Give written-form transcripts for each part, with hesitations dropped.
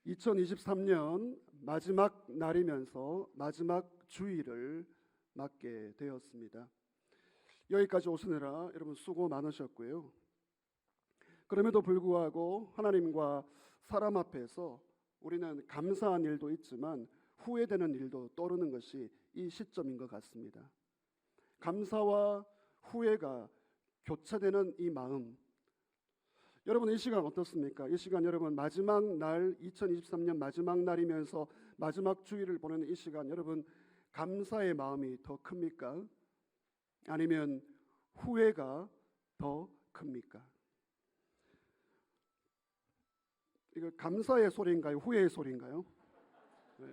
2023년 마지막 날이면서 마지막 주일을 맞게 되었습니다. 여기까지 오시느라 여러분 수고 많으셨고요. 그럼에도 불구하고 하나님과 사람 앞에서 우리는 감사한 일도 있지만 후회되는 일도 떠오르는 것이 이 시점인 것 같습니다. 감사와 후회가 교차되는 이 마음, 여러분 이 시간 어떻습니까? 이 시간 여러분 마지막 날 2023년 마지막 날이면서 마지막 주일을 보내는 이 시간 여러분 감사의 마음이 더 큽니까? 아니면 후회가 더 큽니까? 이거 감사의 소리인가요? 후회의 소리인가요? 네.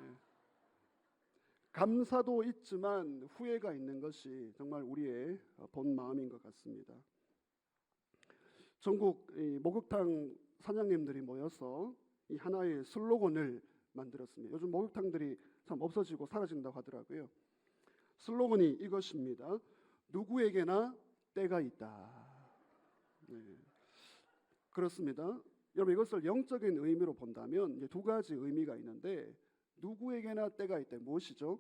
감사도 있지만 후회가 있는 것이 정말 우리의 본 마음인 것 같습니다. 전국 목욕탕 사장님들이 모여서 이 하나의 슬로건을 만들었습니다. 요즘 목욕탕들이 참 없어지고 사라진다고 하더라고요. 슬로건이 이것입니다. 누구에게나 때가 있다. 네. 그렇습니다. 여러분 이것을 영적인 의미로 본다면 이제 두 가지 의미가 있는데 누구에게나 때가 있다. 무엇이죠?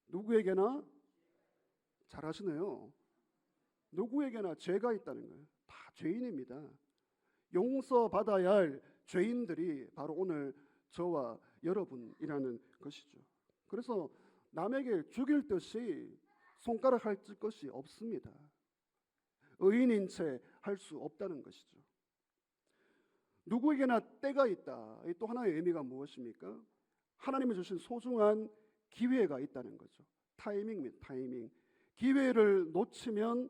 누구에게나 잘하시네요. 누구에게나 죄가 있다는 거예요. 다 죄인입니다. 용서받아야 할 죄인들이 바로 오늘 저와 여러분이라는 것이죠. 그래서 남에게 죽일 듯이 손가락 할 것이 없습니다. 의인인 채 할 수 없다는 것이죠. 누구에게나 때가 있다. 또 하나의 의미가 무엇입니까? 하나님이 주신 소중한 기회가 있다는 거죠. 타이밍입니다. 타이밍. 기회를 놓치면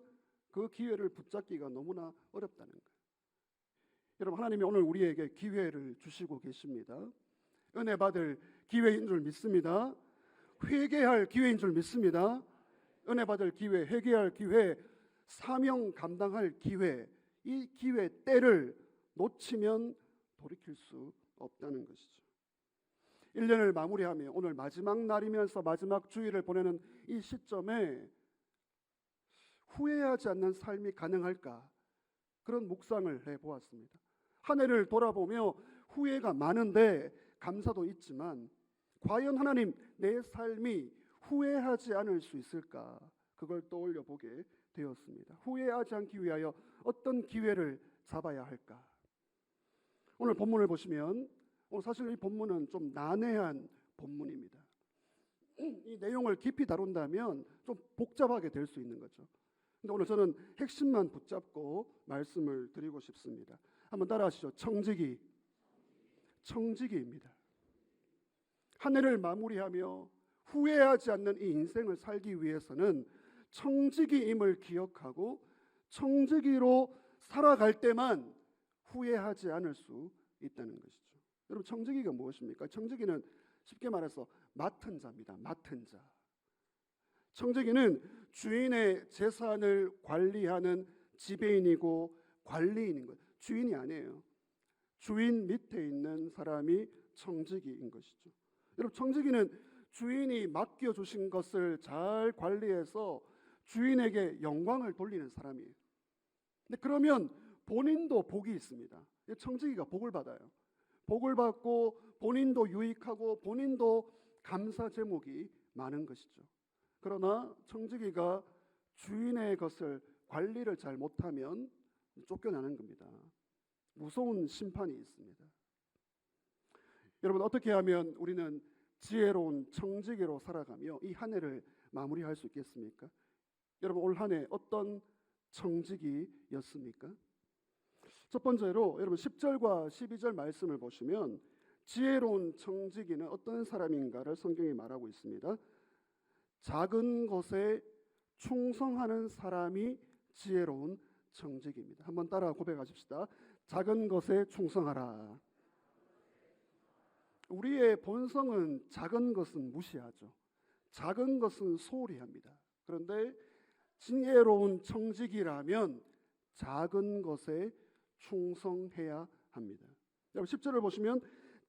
그 기회를 붙잡기가 너무나 어렵다는 거예요. 여러분 하나님이 오늘 우리에게 기회를 주시고 계십니다. 은혜 받을 기회인 줄 믿습니다. 회개할 기회인 줄 믿습니다. 은혜 받을 기회, 회개할 기회, 사명 감당할 기회, 이 기회 때를 놓치면 돌이킬 수 없다는 것이죠. 1년을 마무리하며 오늘 마지막 날이면서 마지막 주일을 보내는 이 시점에 후회하지 않는 삶이 가능할까? 그런 묵상을 해보았습니다. 한 해를 돌아보며 후회가 많은데 감사도 있지만 과연 하나님 내 삶이 후회하지 않을 수 있을까? 그걸 떠올려 보게 되었습니다. 후회하지 않기 위하여 어떤 기회를 잡아야 할까? 오늘 본문을 보시면 오늘 사실 이 본문은 좀 난해한 본문입니다. 이 내용을 깊이 다룬다면 좀 복잡하게 될 수 있는 거죠. 근데 오늘 저는 핵심만 붙잡고 말씀을 드리고 싶습니다. 한번 따라하시죠. 청지기입니다. 한 해를 마무리하며 후회하지 않는 이 인생을 살기 위해서는 청지기임을 기억하고 청지기로 살아갈 때만 후회하지 않을 수 있다는 것이죠. 여러분 청지기가 무엇입니까? 청지기는 쉽게 말해서 맡은 자입니다. 맡은 자. 청지기는 주인의 재산을 관리하는 지배인이고 관리인인 거예요. 주인이 아니에요. 주인 밑에 있는 사람이 청지기인 것이죠. 여러분 청지기는 주인이 맡겨주신 것을 잘 관리해서 주인에게 영광을 돌리는 사람이에요. 근데 그러면 본인도 복이 있습니다. 청지기가 복을 받아요. 복을 받고 본인도 유익하고 본인도 감사 제목이 많은 것이죠. 그러나 청지기가 주인의 것을 관리를 잘 못하면 쫓겨나는 겁니다. 무서운 심판이 있습니다. 여러분 어떻게 하면 우리는 지혜로운 청지기로 살아가며 이 한 해를 마무리할 수 있겠습니까? 여러분 올 한 해 어떤 청지기였습니까? 첫 번째로 여러분 10절과 12절 말씀을 보시면 지혜로운 청지기는 어떤 사람인가를 성경이 말하고 있습니다. 작은 것에 충성하는 사람이 지혜로운 청지기입니다. 한번 따라 고백하십시다. 작은 것에 충성하라. 우리의 본성은 작은 것은 무시하죠. 작은 것은 소홀히 합니다. 그런데 지혜로운 청지기라면 작은 것에 충성해야 합니다. 여러분 10절을 보시면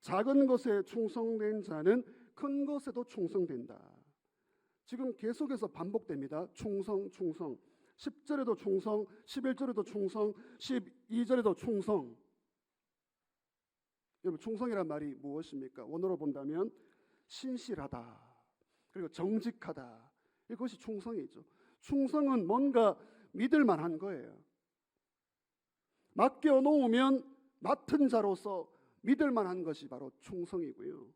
작은 것에 충성된 자는 큰 것에도 충성된다. 지금 계속해서 반복됩니다. 충성, 충성. 10절에도 충성, 11절에도 충성, 12절에도 충성. 여러분, 충성이란 말이 무엇입니까? 원어로 본다면 신실하다, 그리고 정직하다, 이것이 충성이죠. 충성은 뭔가 믿을 만한 거예요. 맡겨 놓으면 맡은 자로서 믿을 만한 것이 바로 충성이고요.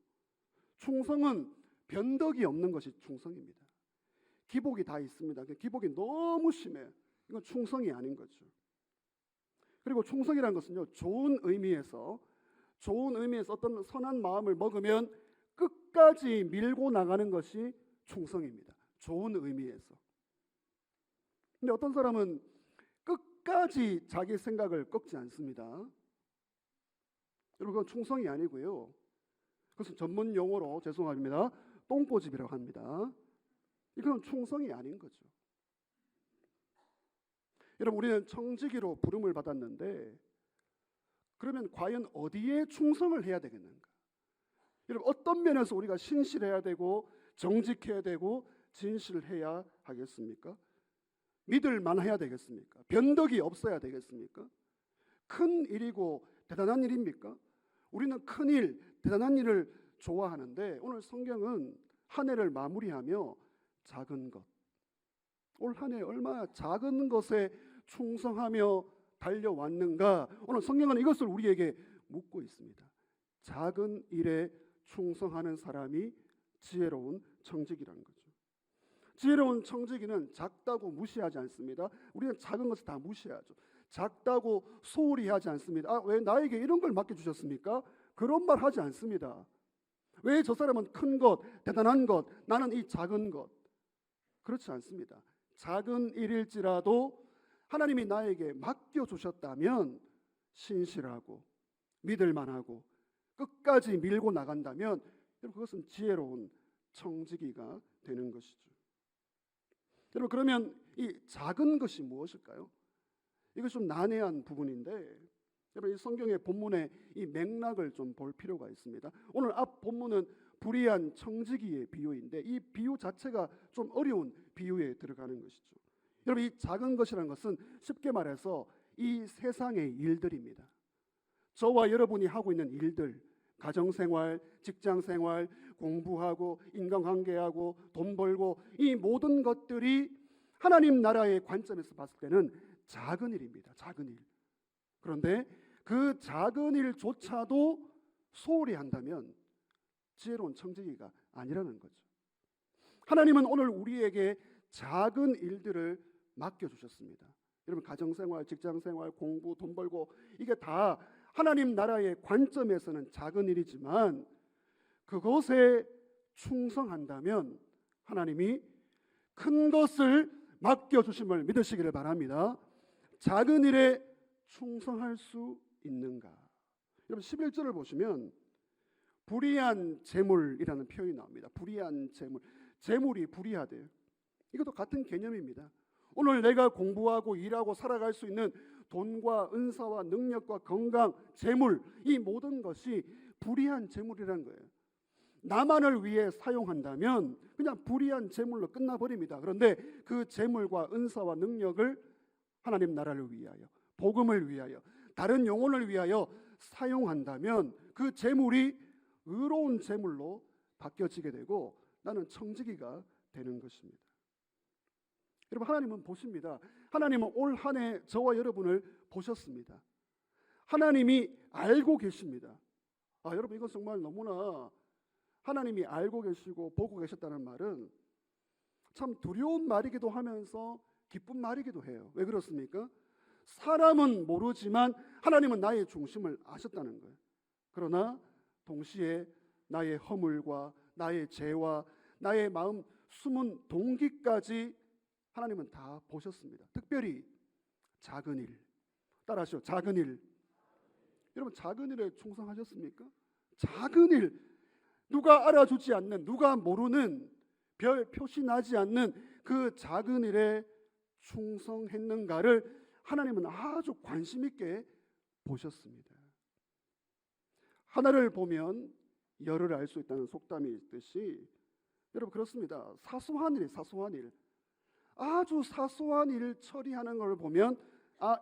충성은 변덕이 없는 것이 충성입니다. 기복이 다 있습니다. 기복이 너무 심해. 이건 충성이 아닌 거죠. 그리고 충성이라는 것은요, 좋은 의미에서 어떤 선한 마음을 먹으면 끝까지 밀고 나가는 것이 충성입니다. 좋은 의미에서. 근데 어떤 사람은 끝까지 자기 생각을 꺾지 않습니다. 여러분, 그건 충성이 아니고요. 그것은 전문 용어로 죄송합니다, 똥꼬집이라고 합니다. 이건 충성이 아닌 거죠. 여러분, 우리는 청지기로 부름을 받았는데 그러면 과연 어디에 충성을 해야 되겠는가? 여러분, 어떤 면에서 우리가 신실해야 되고 정직해야 되고 진실해야 하겠습니까? 믿을 만해야 되겠습니까? 변덕이 없어야 되겠습니까? 큰 일이고 대단한 일입니까? 우리는 큰 일, 대단한 일을 좋아하는데 오늘 성경은 한 해를 마무리하며 작은 것, 올 한 해 얼마나 작은 것에 충성하며 달려왔는가, 오늘 성경은 이것을 우리에게 묻고 있습니다. 작은 일에 충성하는 사람이 지혜로운 청지기라는 거죠. 지혜로운 청지기는 작다고 무시하지 않습니다. 우리는 작은 것을 다 무시하죠. 작다고 소홀히 하지 않습니다. 왜 나에게 이런 걸 맡겨주셨습니까? 그런 말 하지 않습니다. 왜 저 사람은 큰 것, 대단한 것, 나는 이 작은 것? 그렇지 않습니다. 작은 일일지라도 하나님이 나에게 맡겨주셨다면 신실하고 믿을 만하고 끝까지 밀고 나간다면 그것은 지혜로운 청지기가 되는 것이죠. 여러분, 그러면 이 작은 것이 무엇일까요? 이것이 좀 난해한 부분인데 여러분, 이 성경의 본문의 이 맥락을 좀 볼 필요가 있습니다. 오늘 앞 본문은 불의한 청지기의 비유인데 이 비유 자체가 좀 어려운 비유에 들어가는 것이죠. 여러분, 이 작은 것이라는 것은 쉽게 말해서 이 세상의 일들입니다. 저와 여러분이 하고 있는 일들, 가정생활, 직장생활, 공부하고 인간관계하고 돈 벌고 이 모든 것들이 하나님 나라의 관점에서 봤을 때는 작은 일입니다. 작은 일. 그런데 그 작은 일조차도 소홀히 한다면 지혜로운 청지기가 아니라는 거죠. 하나님은 오늘 우리에게 작은 일들을 맡겨주셨습니다. 여러분, 가정생활, 직장생활, 공부, 돈 벌고 이게 다 하나님 나라의 관점에서는 작은 일이지만 그것에 충성한다면 하나님이 큰 것을 맡겨주심을 믿으시기를 바랍니다. 작은 일에 충성할 수 있는가? 여러분, 11절을 보시면 불의한 재물이라는 표현이 나옵니다. 불의한 재물, 재물이 불의하대요. 이것도 같은 개념입니다. 오늘 내가 공부하고 일하고 살아갈 수 있는 돈과 은사와 능력과 건강, 재물, 이 모든 것이 불의한 재물이라는 거예요. 나만을 위해 사용한다면 그냥 불의한 재물로 끝나버립니다. 그런데 그 재물과 은사와 능력을 하나님 나라를 위하여, 복음을 위하여, 다른 영혼을 위하여 사용한다면 그 재물이 의로운 재물로 바뀌어지게 되고 나는 청지기가 되는 것입니다. 여러분, 하나님은 보십니다. 하나님은 올 한 해 저와 여러분을 보셨습니다. 하나님이 알고 계십니다. 여러분, 이건 정말 너무나 하나님이 알고 계시고 보고 계셨다는 말은 참 두려운 말이기도 하면서 기쁜 말이기도 해요. 왜 그렇습니까? 사람은 모르지만 하나님은 나의 중심을 아셨다는 거예요. 그러나 동시에 나의 허물과 나의 죄와 나의 마음 숨은 동기까지 하나님은 다 보셨습니다. 특별히 작은 일, 따라하시오. 작은 일. 여러분, 작은 일에 충성하셨습니까? 작은 일, 누가 알아주지 않는, 누가 모르는, 별 표시 나지 않는 그 작은 일에 충성했는가를 하나님은 아주 관심 있게 보셨습니다. 하나를 보면 열을 알 수 있다는 속담이 있듯이 여러분, 그렇습니다. 사소한 일, 사소한 일, 아주 사소한 일을 처리하는 걸 보면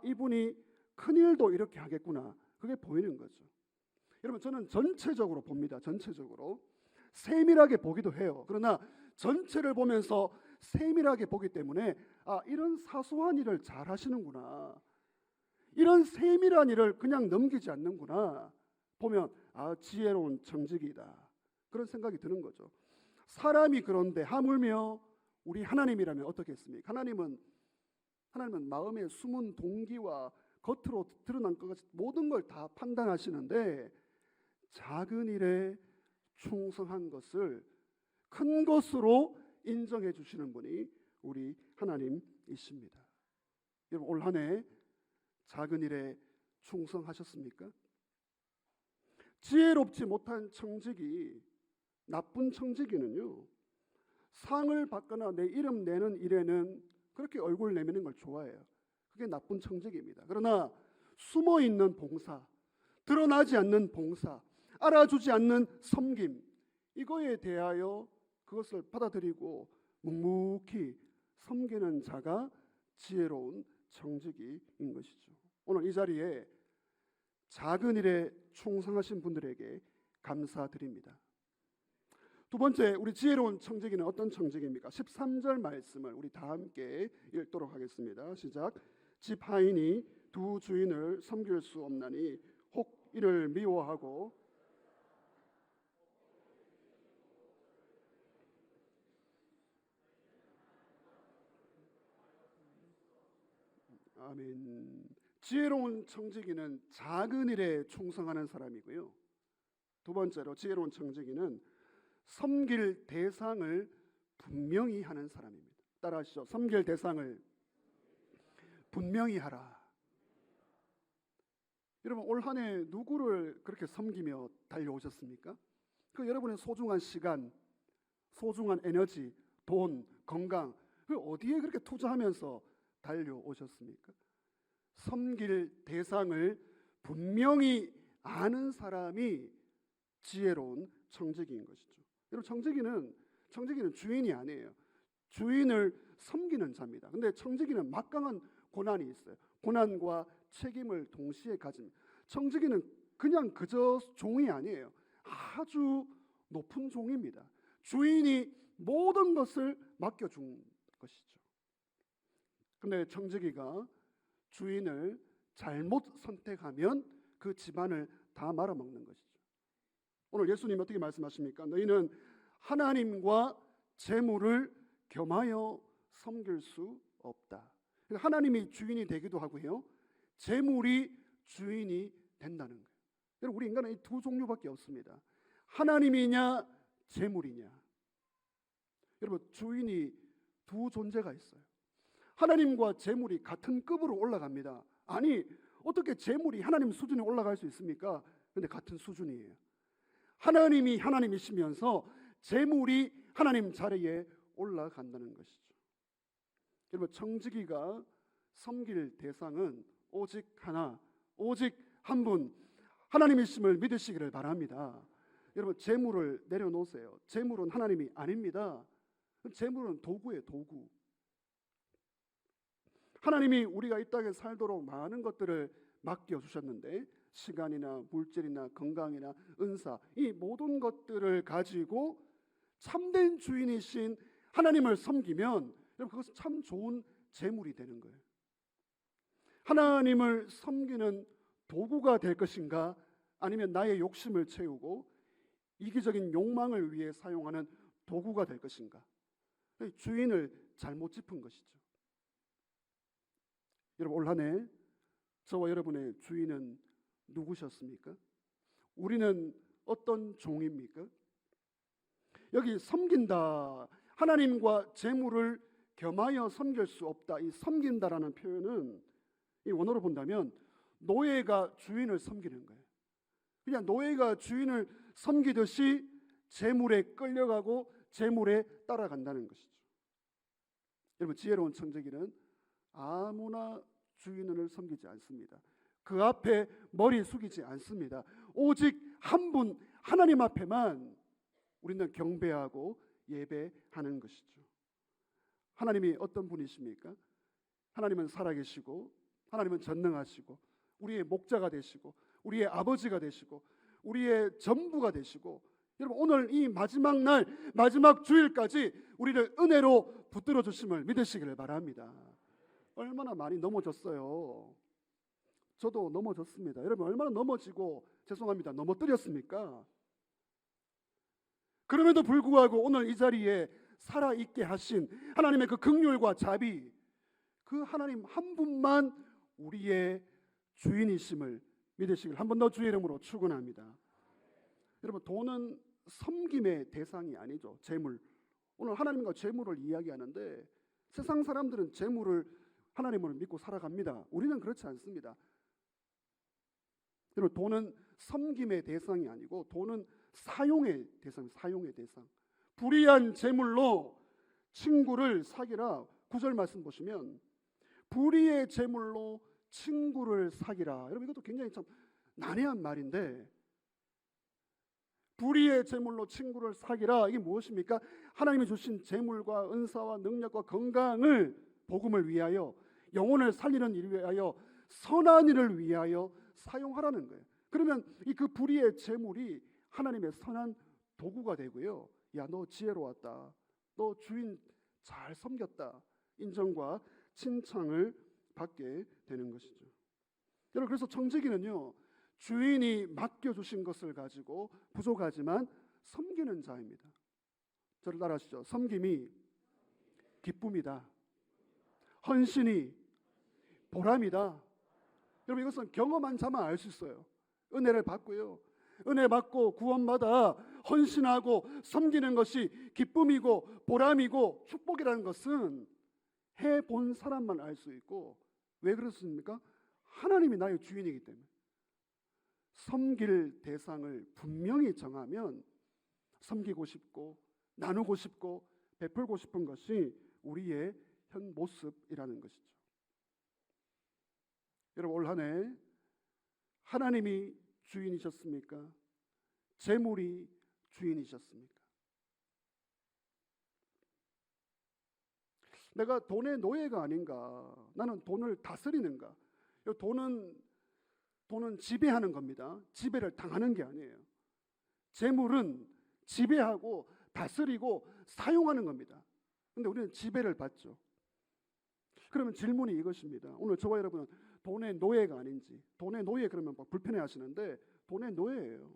이분이 큰 일도 이렇게 하겠구나, 그게 보이는 거죠. 여러분, 저는 전체적으로 봅니다. 전체적으로 세밀하게 보기도 해요. 그러나 전체를 보면서 세밀하게 보기 때문에 이런 사소한 일을 잘 하시는구나, 이런 세밀한 일을 그냥 넘기지 않는구나 보면 지혜로운 청지기이다, 그런 생각이 드는 거죠. 사람이 그런데 하물며 우리 하나님이라면 어떻겠습니까? 하나님은 마음의 숨은 동기와 겉으로 드러난 것 같이 모든 걸 다 판단하시는데 작은 일에 충성한 것을 큰 것으로 인정해 주시는 분이 우리 하나님이십니다. 여러분, 올 한 해 작은 일에 충성하셨습니까? 지혜롭지 못한 청지기, 나쁜 청지기는요, 상을 받거나 내 이름 내는 일에는 그렇게 얼굴 내미는 걸 좋아해요. 그게 나쁜 청지기입니다. 그러나 숨어있는 봉사, 드러나지 않는 봉사, 알아주지 않는 섬김, 이거에 대하여 그것을 받아들이고 묵묵히 섬기는 자가 지혜로운 청지기인 것이죠. 오늘 이 자리에 작은 일에 충성하신 분들에게 감사드립니다. 두 번째, 우리 지혜로운 청지기는 어떤 청지기입니까? 13절 말씀을 우리 다 함께 읽도록 하겠습니다. 시작. 집 하인이 두 주인을 섬길 수 없나니 혹 이를 미워하고 아멘. 지혜로운 청지기는 작은 일에 충성하는 사람이고요. 두 번째로 지혜로운 청지기는 섬길 대상을 분명히 하는 사람입니다. 따라하시죠. 섬길 대상을 분명히 하라. 여러분, 올 한 해 누구를 그렇게 섬기며 달려오셨습니까? 그 여러분의 소중한 시간, 소중한 에너지, 돈, 건강, 그 어디에 그렇게 투자하면서 달려오셨습니까? 섬길 대상을 분명히 아는 사람이 지혜로운 청지기인 것이죠. 여러분, 청지기는 주인이 아니에요. 주인을 섬기는 자입니다. 근데 청지기는 막강한 고난이 있어요. 고난과 책임을 동시에 가집니다. 청지기는 그냥 그저 종이 아니에요. 아주 높은 종입니다. 주인이 모든 것을 맡겨준 것이죠. 근데 청지기가 주인을 잘못 선택하면 그 집안을 다 말아먹는 것이죠. 오늘 예수님 어떻게 말씀하십니까? 너희는 하나님과 재물을 겸하여 섬길 수 없다. 하나님이 주인이 되기도 하고요, 재물이 주인이 된다는 거예요. 여러분, 우리 인간은 이 두 종류밖에 없습니다. 하나님이냐 재물이냐. 여러분, 주인이 두 존재가 있어요. 하나님과 재물이 같은 급으로 올라갑니다. 아니, 어떻게 재물이 하나님 수준에 올라갈 수 있습니까? 근데 같은 수준이에요. 하나님이 하나님이시면서 재물이 하나님 자리에 올라간다는 것이죠. 여러분, 청지기가 섬길 대상은 오직 하나, 오직 한 분, 하나님이심을 믿으시기를 바랍니다. 여러분, 재물을 내려놓으세요. 재물은 하나님이 아닙니다. 재물은 도구예요, 도구. 하나님이 우리가 이 땅에 살도록 많은 것들을 맡겨주셨는데, 시간이나 물질이나 건강이나 은사, 이 모든 것들을 가지고 참된 주인이신 하나님을 섬기면 여러분, 그것은 참 좋은 재물이 되는 거예요. 하나님을 섬기는 도구가 될 것인가, 아니면 나의 욕심을 채우고 이기적인 욕망을 위해 사용하는 도구가 될 것인가. 주인을 잘못 짚은 것이죠. 여러분, 올 한 해 저와 여러분의 주인은 누구셨습니까? 우리는 어떤 종입니까? 여기 섬긴다, 하나님과 재물을 겸하여 섬길 수 없다, 이 섬긴다라는 표현은 이 원어로 본다면 노예가 주인을 섬기는 거예요. 그냥 노예가 주인을 섬기듯이 재물에 끌려가고 재물에 따라간다는 것이죠. 여러분, 지혜로운 청지기는 아무나 주인을 섬기지 않습니다. 그 앞에 머리 숙이지 않습니다. 오직 한 분, 하나님 앞에만 우리는 경배하고 예배하는 것이죠. 하나님이 어떤 분이십니까? 하나님은 살아계시고, 하나님은 전능하시고, 우리의 목자가 되시고, 우리의 아버지가 되시고, 우리의 전부가 되시고, 여러분 오늘 이 마지막 날, 마지막 주일까지 우리를 은혜로 붙들어 주심을 믿으시기를 바랍니다. 얼마나 많이 넘어졌어요. 저도 넘어졌습니다. 여러분 얼마나 넘어지고 죄송합니다. 넘어뜨렸습니까? 그럼에도 불구하고 오늘 이 자리에 살아있게 하신 하나님의 그 긍휼과 자비, 그 하나님 한 분만 우리의 주인이심을 믿으시길 한 번 더 주의 이름으로 축원합니다. 여러분 돈은 섬김의 대상이 아니죠. 재물. 오늘 하나님과 재물을 이야기하는데 세상 사람들은 재물을 하나님을 믿고 살아갑니다. 우리는 그렇지 않습니다. 여러분 돈은 섬김의 대상이 아니고 돈은 사용의 대상, 사용의 대상. 불의한 재물로 친구를 사귀라. 9절 말씀 보시면 불의의 재물로 친구를 사귀라. 여러분 이것도 굉장히 참 난해한 말인데, 불의의 재물로 친구를 사귀라, 이게 무엇입니까? 하나님이 주신 재물과 은사와 능력과 건강을 복음을 위하여, 영혼을 살리는 일을 위하여, 선한 일을 위하여 사용하라는 거예요. 그러면 이 그 불의의 재물이 하나님의 선한 도구가 되고요. 야, 너 지혜로웠다. 너 주인 잘 섬겼다. 인정과 칭찬을 받게 되는 것이죠. 여러분 그래서 청지기는요, 주인이 맡겨주신 것을 가지고 부족하지만 섬기는 자입니다. 저를 따라하시죠. 섬김이 기쁨이다. 헌신이 보람이다. 여러분 이것은 경험한 자만 알 수 있어요. 은혜를 받고요. 은혜 받고 구원받아 헌신하고 섬기는 것이 기쁨이고 보람이고 축복이라는 것은 해본 사람만 알 수 있고, 왜 그렇습니까? 하나님이 나의 주인이기 때문에. 섬길 대상을 분명히 정하면 섬기고 싶고 나누고 싶고 베풀고 싶은 것이 우리의 현 모습이라는 것이죠. 여러분 올 한 해 하나님이 주인이셨습니까? 재물이 주인이셨습니까? 내가 돈의 노예가 아닌가? 나는 돈을 다스리는가? 돈은 지배하는 겁니다. 지배를 당하는 게 아니에요. 재물은 지배하고 다스리고 사용하는 겁니다. 그런데 우리는 지배를 받죠. 그러면 질문이 이것입니다. 오늘 저와 여러분은 돈의 노예가 아닌지, 돈의 노예 그러면 막 불편해 하시는데 돈의 노예예요.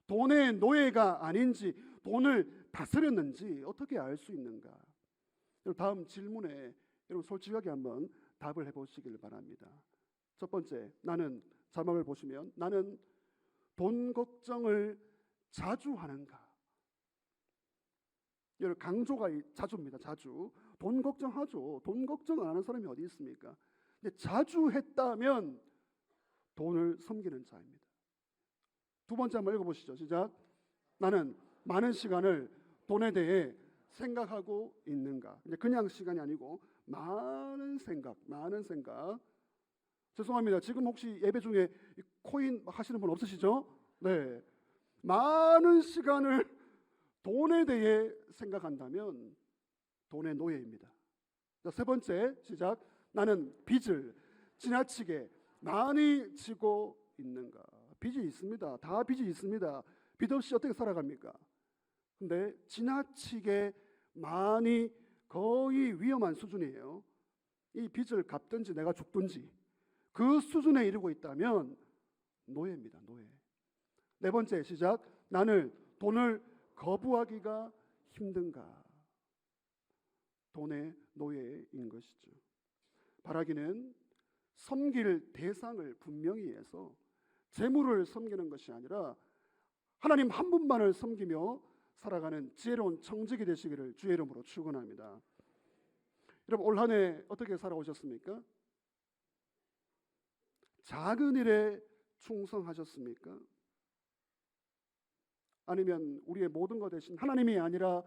돈의 노예가 아닌지, 돈을 다스렸는지 어떻게 알 수 있는가? 다음 질문에 여러분 솔직하게 한번 답을 해보시길 바랍니다. 첫 번째, 나는, 자막을 보시면 나는 돈 걱정을 자주 하는가? 여러분 강조가 자주입니다. 자주. 돈 걱정하죠. 돈 걱정 안 하는 사람이 어디 있습니까? 근데 자주 했다면 돈을 섬기는 자입니다. 두 번째 한번 읽어보시죠. 시작. 나는 많은 시간을 돈에 대해 생각하고 있는가? 이제 그냥 시간이 아니고 많은 생각. 죄송합니다. 지금 혹시 예배 중에 코인 하시는 분 없으시죠? 네. 많은 시간을 돈에 대해 생각한다면 돈의 노예입니다. 자, 세 번째, 시작. 나는 빚을 지나치게 많이 지고 있는가? 빚이 있습니다. 다 빚이 있습니다. 빚 없이 어떻게 살아갑니까? 근데 지나치게 많이, 거의 위험한 수준이에요. 이 빚을 갚든지 내가 죽든지 그 수준에 이르고 있다면 노예입니다. 노예. 네 번째, 시작. 나는 돈을 거부하기가 힘든가? 돈의 노예인 것이죠. 바라기는 섬길 대상을 분명히 해서 재물을 섬기는 것이 아니라 하나님 한 분만을 섬기며 살아가는 지혜로운 청지기 되시기를 주의 이름으로 축원합니다. 여러분 올 한 해 어떻게 살아오셨습니까? 작은 일에 충성하셨습니까? 아니면 우리의 모든 것 대신 하나님이 아니라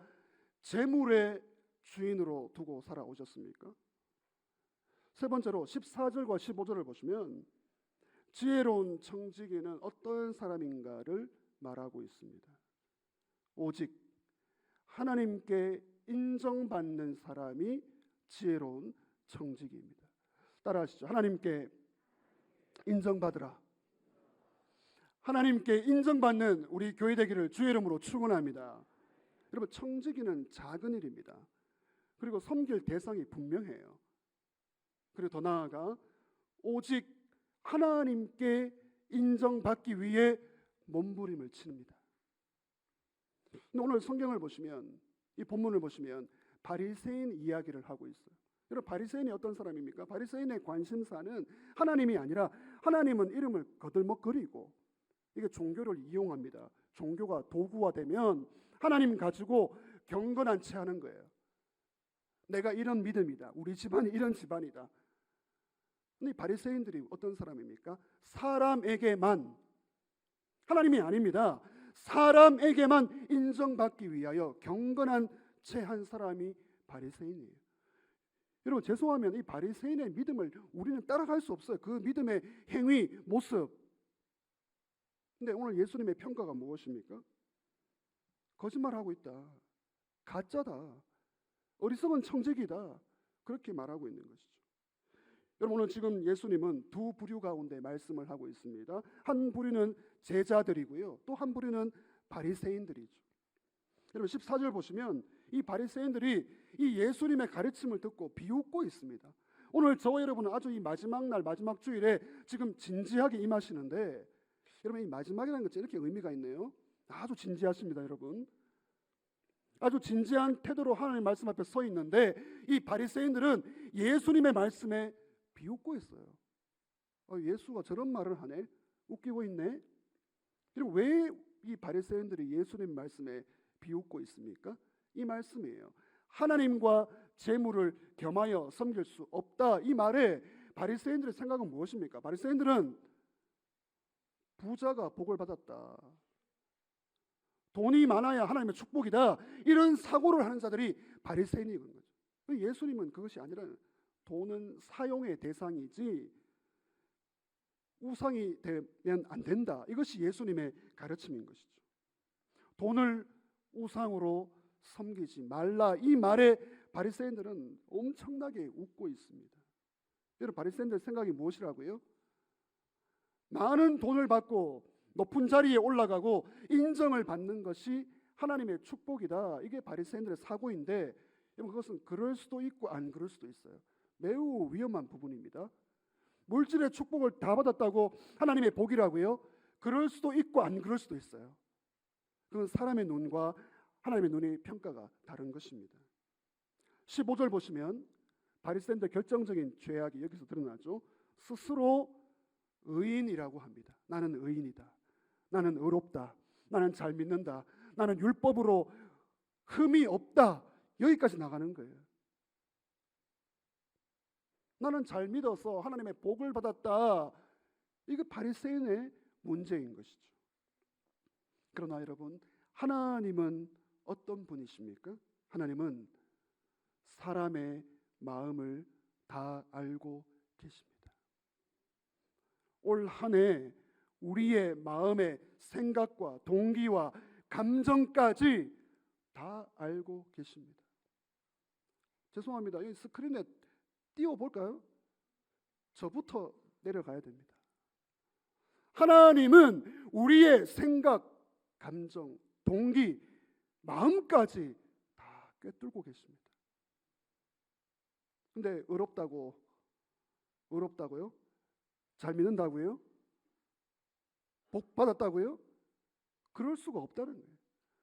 재물의 주인으로 두고 살아오셨습니까? 세 번째로 14절과 15절을 보시면 지혜로운 청지기는 어떤 사람인가를 말하고 있습니다. 오직 하나님께 인정받는 사람이 지혜로운 청지기입니다. 따라하시죠. 하나님께 인정받으라. 하나님께 인정받는 우리 교회 되기를 주의 이름으로 축원합니다. 여러분, 청지기는 작은 일입니다. 그리고 섬길 대상이 분명해요. 그리고 더 나아가 오직 하나님께 인정받기 위해 몸부림을 칩니다. 오늘 성경을 보시면, 이 본문을 보시면 바리새인 이야기를 하고 있어요. 여러분, 바리새인이 어떤 사람입니까? 바리새인의 관심사는 하나님이 아니라 하나님은 이름을 거들먹거리고 이게 종교를 이용합니다. 종교가 도구화되면 하나님 가지고 경건한 채 하는 거예요. 내가 이런 믿음이다. 우리 집안이 이런 집안이다. 근데 바리새인들이 어떤 사람입니까? 사람에게만, 하나님이 아닙니다. 사람에게만 인정받기 위하여 경건한 채 한 사람이 바리새인이에요. 여러분, 죄송하면 이 바리새인의 믿음을 우리는 따라갈 수 없어요. 그 믿음의 행위, 모습. 근데 오늘 예수님의 평가가 무엇입니까? 거짓말하고 있다. 가짜다. 어리석은 청지기다. 그렇게 말하고 있는 것이죠. 여러분, 오늘 지금 예수님은 두 부류 가운데 말씀을 하고 있습니다. 한 부류는 제자들이고요, 또 한 부류는 바리새인들이죠. 여러분, 14절 보시면 이 바리새인들이 이 예수님의 가르침을 듣고 비웃고 있습니다. 오늘 저와 여러분은 아주 이 마지막 날, 마지막 주일에 지금 진지하게 임하시는데, 여러분, 이 마지막이라는 것이 이렇게 의미가 있네요. 아주 진지하십니다, 여러분. 아주 진지한 태도로 하나님의 말씀 앞에 서 있는데 이 바리새인들은 예수님의 말씀에 비웃고 있어요. 예수가 저런 말을 하네? 웃기고 있네? 여러분, 왜 이 바리새인들이 예수님 말씀에 비웃고 있습니까? 이 말씀이에요. 하나님과 재물을 겸하여 섬길 수 없다. 이 말에 바리새인들의 생각은 무엇입니까? 바리새인들은 부자가 복을 받았다, 돈이 많아야 하나님의 축복이다, 이런 사고를 하는 자들이 바리새인인 거죠. 예수님은 그것이 아니라 돈은 사용의 대상이지 우상이 되면 안 된다. 이것이 예수님의 가르침인 것이죠. 돈을 우상으로 섬기지 말라. 이 말에 바리새인들은 엄청나게 웃고 있습니다. 여러분, 바리새인들 생각이 무엇이라고요? 많은 돈을 받고 높은 자리에 올라가고 인정을 받는 것이 하나님의 축복이다. 이게 바리새인들의 사고인데, 그것은 그럴 수도 있고 안 그럴 수도 있어요. 매우 위험한 부분입니다. 물질의 축복을 다 받았다고 하나님의 복이라고요? 그럴 수도 있고 안 그럴 수도 있어요. 그건 사람의 눈과 하나님의 눈의 평가가 다른 것입니다. 15절 보시면 바리새인들 결정적인 죄악이 여기서 드러나죠. 스스로 의인이라고 합니다. 나는 의인이다. 나는 의롭다. 나는 잘 믿는다. 나는 율법으로 흠이 없다. 여기까지 나가는 거예요. 나는 잘 믿어서 하나님의 복을 받았다. 이게 바리새인의 문제인 것이죠. 그러나 여러분, 하나님은 어떤 분이십니까? 하나님은 사람의 마음을 다 알고 계십니다. 올 한 해 우리의 마음의 생각과 동기와 감정까지 다 알고 계십니다. 죄송합니다. 이 스크린에 띄워볼까요? 저부터 내려가야 됩니다. 하나님은 우리의 생각, 감정, 동기, 마음까지 다 꿰뚫고 계십니다. 근데 의롭다고요? 잘 믿는다고요? 복 받았다고요? 그럴 수가 없다는 거예요.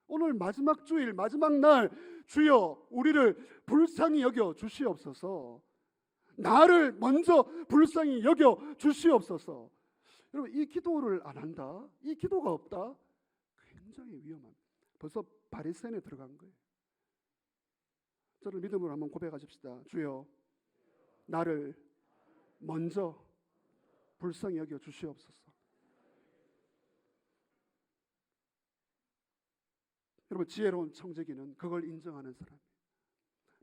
오늘 마지막 주일, 마지막 날, 주여 우리를 불쌍히 여겨 주시옵소서. 나를 먼저 불쌍히 여겨 주시옵소서. 여러분, 이 기도를 안 한다, 이 기도가 없다, 굉장히 위험합니다. 벌써 바리새인에 들어간 거예요. 저를 믿음으로 한번 고백하십시다. 주여, 나를 먼저 불쌍히 여겨 주시옵소서. 여러분, 지혜로운 청지기는 그걸 인정하는 사람이에요.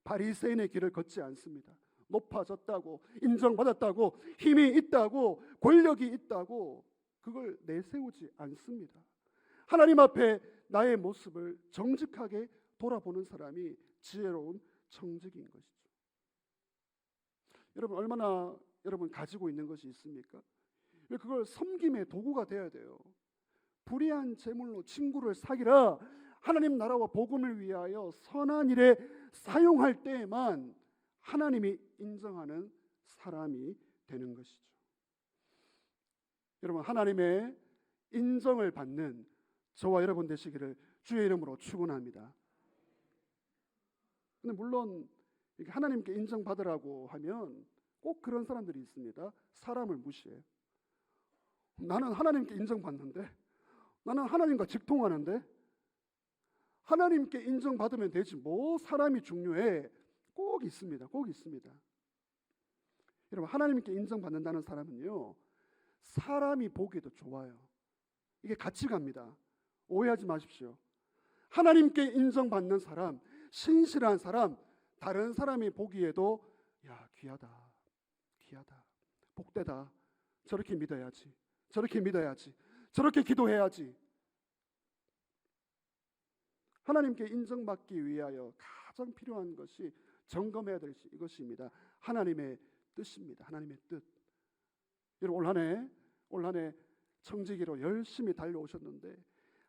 바리새인의 길을 걷지 않습니다. 높아졌다고, 인정받았다고, 힘이 있다고, 권력이 있다고 그걸 내세우지 않습니다. 하나님 앞에 나의 모습을 정직하게 돌아보는 사람이 지혜로운 청지기인 것이죠. 여러분, 얼마나 여러분 가지고 있는 것이 있습니까? 그걸 섬김의 도구가 되어야 돼요. 불의한 재물로 친구를 사귀라. 하나님 나라와 복음을 위하여 선한 일에 사용할 때에만 하나님이 인정하는 사람이 되는 것이죠. 여러분, 하나님의 인정을 받는 저와 여러분 되시기를 주의 이름으로 축원합니다. 근데 물론 하나님께 인정받으라고 하면 꼭 그런 사람들이 있습니다. 사람을 무시해요. 나는 하나님께 인정받는데, 나는 하나님과 직통하는데, 하나님께 인정받으면 되지 뭐 사람이 중요해. 꼭 있습니다. 꼭 있습니다. 여러분, 하나님께 인정받는다는 사람은요, 사람이 보기에도 좋아요. 이게 같이 갑니다. 오해하지 마십시오. 하나님께 인정받는 사람, 신실한 사람, 다른 사람이 보기에도 야, 귀하다, 귀하다, 복되다, 저렇게 믿어야지, 저렇게 믿어야지, 저렇게 기도해야지. 하나님께 인정받기 위하여 가장 필요한 것이 점검해야 될 이것입니다. 하나님의 뜻입니다. 하나님의 뜻. 여러분, 올 한 해 청지기로 열심히 달려오셨는데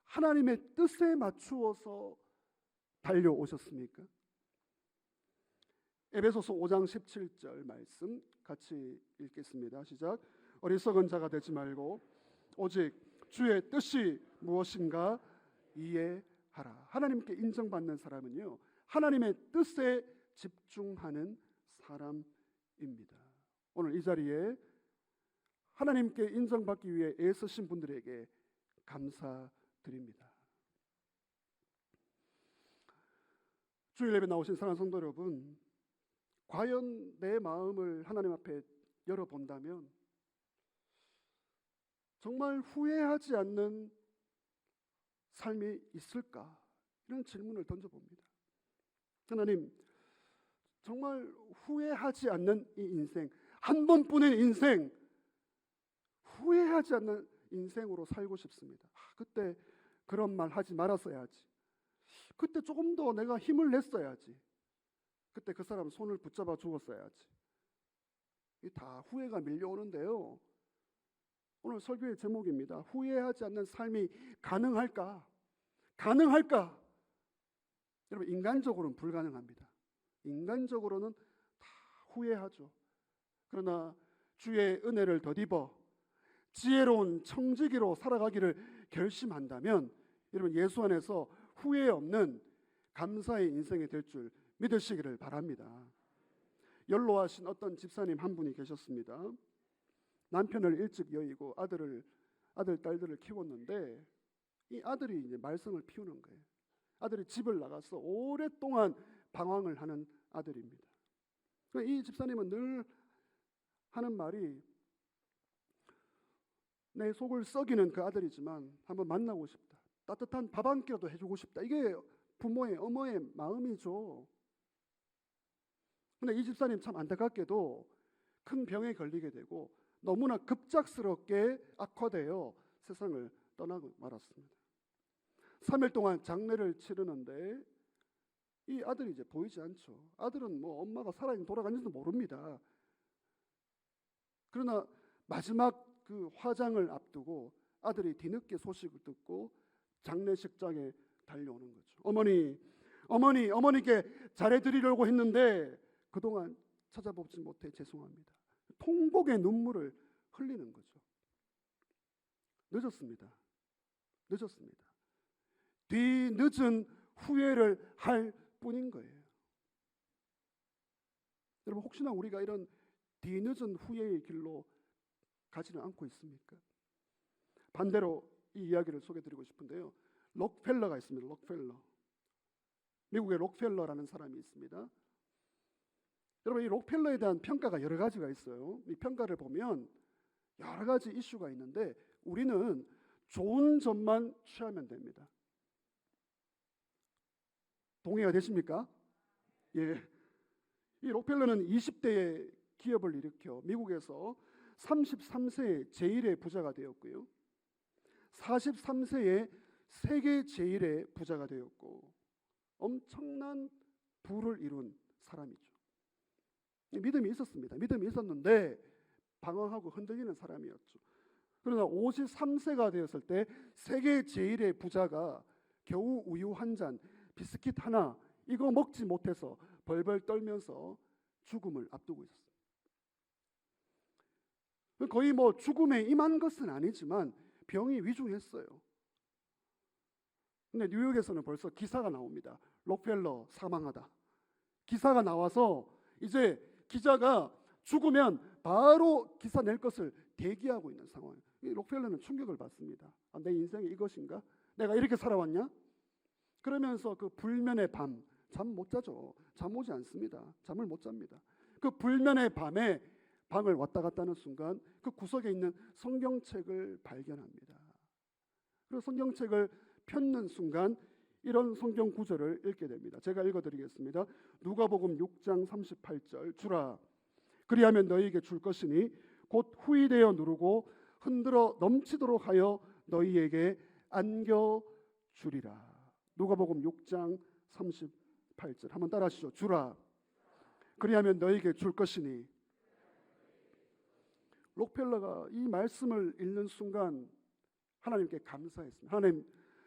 하나님의 뜻에 맞추어서 달려오셨습니까? 에베소서 5장 17절 말씀 같이 읽겠습니다. 시작. 어리석은 자가 되지 말고 오직 주의 뜻이 무엇인가 이해하라. 하나님께 인정받는 사람은요, 하나님의 뜻에 집중하는 사람입니다. 오늘 이 자리에 하나님께 인정받기 위해 애쓰신 분들에게 감사드립니다. 주일 예배 나오신 사랑하는 성도 여러분, 과연 내 마음을 하나님 앞에 열어본다면 정말 후회하지 않는 삶이 있을까? 이런 질문을 던져봅니다. 하나님, 정말 후회하지 않는 이 인생, 한 번뿐인 인생, 후회하지 않는 인생으로 살고 싶습니다. 그때 그런 말 하지 말았어야지. 그때 조금 더 내가 힘을 냈어야지. 그때 그 사람 손을 붙잡아 주었어야지. 이 다 후회가 밀려오는데요. 오늘 설교의 제목입니다. 후회하지 않는 삶이 가능할까? 가능할까? 여러분, 인간적으로는 불가능합니다. 인간적으로는 다 후회하죠. 그러나 주의 은혜를 덧입어 지혜로운 청지기로 살아가기를 결심한다면 여러분, 예수 안에서 후회 없는 감사의 인생이 될 줄 믿으시기를 바랍니다. 연로하신 어떤 집사님 한 분이 계셨습니다. 남편을 일찍 여의고 아들 딸들을 키웠는데 이 아들이 이제 말썽을 피우는 거예요. 아들이 집을 나가서 오랫동안 방황을 하는 아들입니다. 이 집사님은 늘 하는 말이 내 속을 썩이는 그 아들이지만 한번 만나고 싶다. 따뜻한 밥 한 끼라도 해주고 싶다. 이게 부모의 어머의 마음이죠. 그런데 이 집사님 참 안타깝게도 큰 병에 걸리게 되고 너무나 급작스럽게 악화되어 세상을 떠나고 말았습니다. 3일 동안 장례를 치르는데 이 아들이 이제 보이지 않죠. 아들은 뭐 엄마가 살아있는 돌아간지도 모릅니다. 그러나 마지막 그 화장을 앞두고 아들이 뒤늦게 소식을 듣고 장례식장에 달려오는 거죠. 어머니께 잘해드리려고 했는데 그동안 찾아보지 못해 죄송합니다. 통곡의 눈물을 흘리는 거죠. 늦었습니다. 뒤늦은 후회를 할 뿐인 거예요. 여러분, 혹시나 우리가 이런 뒤늦은 후회의 길로 가지는 않고 있습니까? 반대로 이 이야기를 소개해드리고 싶은데요. 록펠러가 있습니다. 록펠러. 미국의 록펠러라는 사람이 있습니다. 여러분, 이 록펠러에 대한 평가가 여러 가지가 있어요. 이 평가를 보면 여러 가지 이슈가 있는데 우리는 좋은 점만 취하면 됩니다. 동의가 되십니까? 예. 이 록펠러는 20대에 기업을 일으켜 미국에서 33세에 제1의 부자가 되었고요. 43세에 세계 제1의 부자가 되었고 엄청난 부를 이룬 사람이죠. 믿음이 있었습니다. 믿음이 있었는데 방황하고 흔들리는 사람이었죠. 그러나 53세가 되었을 때 세계 제일의 부자가 겨우 우유 한 잔, 비스킷 하나 이거 먹지 못해서 벌벌 떨면서 죽음을 앞두고 있었습니다. 거의 뭐 죽음에 임한 것은 아니지만 병이 위중했어요. 근데 뉴욕에서는 벌써 기사가 나옵니다. 록펠러 사망하다. 기사가 나와서 이제 기자가 죽으면 바로 기사 낼 것을 대기하고 있는 상황이에요. 록펠러는 충격을 받습니다. 아, 내 인생이 이것인가? 내가 이렇게 살아왔냐? 그러면서 그 불면의 밤, 잠 못 자죠. 잠 오지 않습니다. 잠을 못 잡니다. 그 불면의 밤에 방을 왔다 갔다 하는 순간 그 구석에 있는 성경책을 발견합니다. 그리고 성경책을 펴는 순간 이런 성경 구절을 읽게 됩니다. 제가 읽어드리겠습니다. 누가복음 6장 38절. 주라 그리하면 너희에게 줄 것이니 곧 후이되어 누르고 흔들어 넘치도록 하여 너희에게 안겨주리라. 누가복음 6장 38절 한번 따라하시죠. 주라 그리하면 너희에게 줄 것이니. 록펠러가 이 말씀을 읽는 순간 하나님께 감사했습니다. 하나님,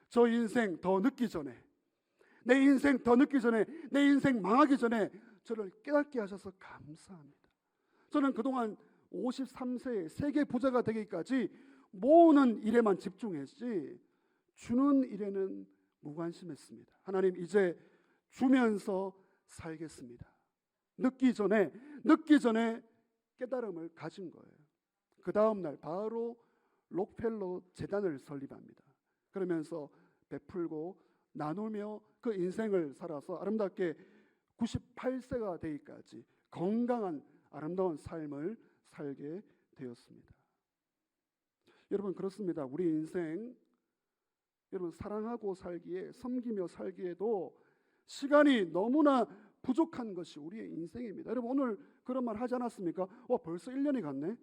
저 인생 더 늦기 전에, 내 인생 더 늦기 전에, 내 인생 망하기 전에 저를 깨닫게 하셔서 감사합니다. 저는 그동안 53세에 세계 부자가 되기까지 모으는 일에만 집중했지 주는 일에는 무관심했습니다. 하나님, 이제 주면서 살겠습니다. 늦기 전에 깨달음을 가진 거예요. 그 다음 날 바로 록펠러 재단을 설립합니다. 그러면서 베풀고 나누며 그 인생을 살아서 아름답게 98세가 되기까지 건강한 아름다운 삶을 살게 되었습니다. 여러분, 그렇습니다. 우리 인생, 여러분, 사랑하고 살기에, 섬기며 살기에도 시간이 너무나 부족한 것이 우리의 인생입니다. 여러분, 오늘 그런 말 하지 않았습니까? 벌써 1년이 갔네.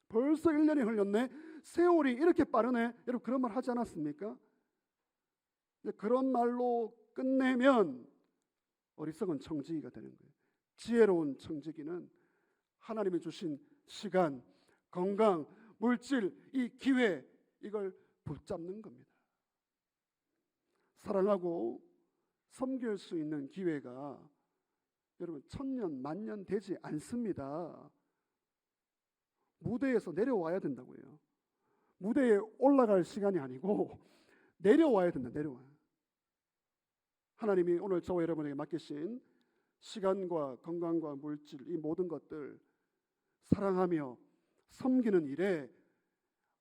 벌써 1년이 흘렸네. 세월이 이렇게 빠르네. 여러분, 그런 말 하지 않았습니까? 그런 말로 끝내면 어리석은 청지기가 되는 거예요. 지혜로운 청지기는 하나님이 주신 시간, 건강, 물질, 이 기회, 이걸 붙잡는 겁니다. 사랑하고 섬길 수 있는 기회가 여러분 1000년, 만년 되지 않습니다. 무대에서 내려와야 된다고요. 무대에 올라갈 시간이 아니고 내려와야 된다. 내려와요. 하나님이 오늘 저와 여러분에게 맡기신 시간과 건강과 물질, 이 모든 것들 사랑하며 섬기는 일에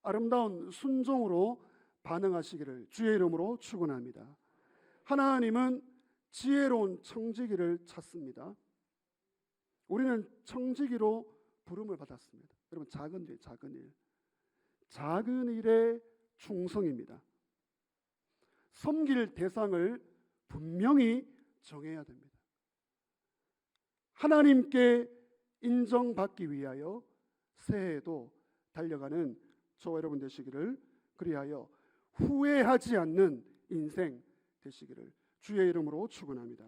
아름다운 순종으로 반응하시기를 주의 이름으로 축원합니다. 하나님은 지혜로운 청지기를 찾습니다. 우리는 청지기로 부름을 받았습니다. 여러분, 작은 일, 작은 일의 충성입니다. 섬길 대상을 분명히 정해야 됩니다. 하나님께 인정받기 위하여 새해에도 달려가는 저와 여러분 되시기를, 그리하여 후회하지 않는 인생 되시기를 주의 이름으로 축원합니다.